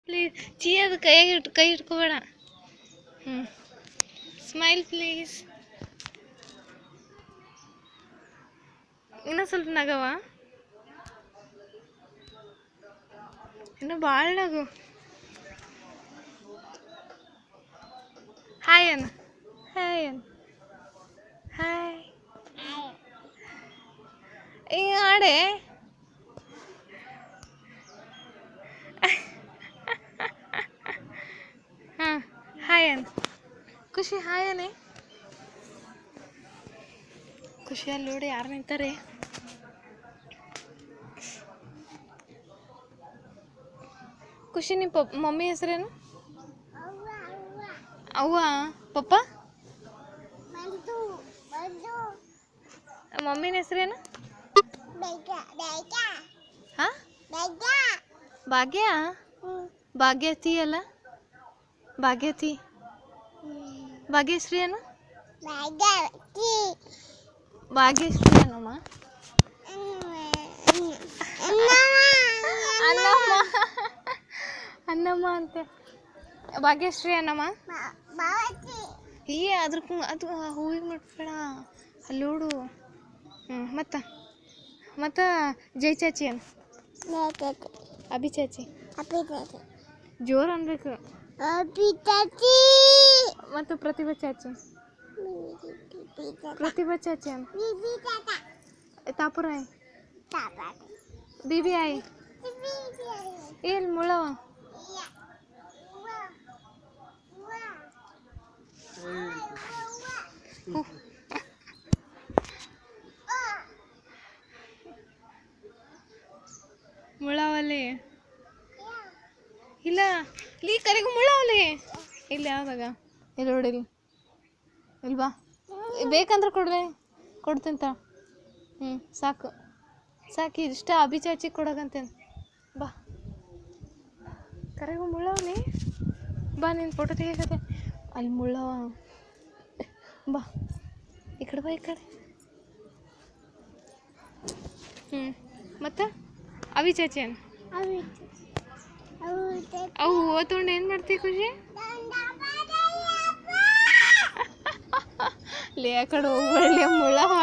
Please ಚೀ ಅದು ಕೈ ಇಟ್ಕೋಬೇಡ. Smile please. ಇನ್ನೂ ಸ್ವಲ್ಪ ನಗವ, ಇನ್ನು ಭಾಳ ನಗು. ಹಾಯ್ ಅನ್, ಹಾಯ್ ಅನ್, ಹಾಯ್. ಈಗ ಆಡೆ. ಹಾಂ ಹಾಯ್ ಅನ್. ಖುಷಿ ಹಾಯ್ ಅನೇ. ಖುಷಿಯಲ್ಲಿ ನೋಡಿ ಯಾರು ನಿಂತಾರೆ. ಖುಷಿ ನಿಮ್ಮ ಮಮ್ಮಿ ಹೆಸರೇನು? ಅವ್ವ. ಪಪ್ಪ ಮಮ್ಮಿನ ಹೆಸರೇನು? ಹಾಂ ಭಾಗ್ಯ. ಭಾಗ್ಯತಿ ಅಲ್ಲ, ಭಾಗ್ಯತಿ. ಭಾಗ್ಯಶ್ರೀ ಏನು? ಭಾಗ್ಯಶ್ರೀ ಏನಮ್ಮ? ಅನ್ನಮ್ಮ. ಅನ್ನಮ್ಮ ಅಂತೆ. ಭಾಗ್ಯಶ್ರೀ ಅನ್ನಮ್ಮ. ಅದ್ರ ಅದು ಹೂವಿಗೆ ಮುಟ್ಬೇಡ, ಅಲ್ಲಿ ನೋಡು. ಮತ್ತು ಜೈ ಚಾಚಿ ಅನ್. ಅಭಿ ಚಾಚಿ. ಜೋರು ಅನ್ಬೇಕು. ಮತ್ತು ಪ್ರತಿಭಾ ಚಾಚಿ. ಪ್ರತಿಭಾ ಚಾಚಿ ಅನ್. ತಾಪುರ ಆಯ್. बीबी आई ಏನ್ ಮುಳವ. ಮುಳವಲ್ಲಿ ಇಲ್ಲ, ಇಲ್ಲಿ ಕರೆಗೂ ಮುಳವಲ್ಲಿ. ಇಲ್ಲಿ ಯಾವ್ದಾಗ? ಇಲ್ಲಿ ನೋಡಿಲಿ, ಇಲ್ವಾ? ಬೇಕಂದ್ರೆ ಕೊಡ್ತೀನಿ ತಾ. ಸಾಕು ಸಾಕು, ಇಷ್ಟ ಅಭಿ ಚಾಚಿ ಕೊಡೋಕಂತೇನೆ. ಬಾ ಕರೆಗೂ ಮುಳ್ಳವಲ್ಲಿ. ಬಾ ನೀನು ಫೋಟೋ ತೆಗಿಯಕತ್ತೆ. ಅಲ್ಲಿ ಮುಳ್ಳವ. ಬಾ ಈ ಕಡೆ, ಬಾ ಈ ಕಡೆ. ಮತ್ತು ಅಭಿ ಚಾಚಿ ಅನ್. ಅವು ಹೂವು ತೊಗೊಂಡು ಏನು ಮಾಡ್ತೀವಿ ಖುಷಿ? ಲೇ ಆ ಕಡೆ ಹೋಗ್ಬಳ್ಳಿ ಮುಳ್ಳವ.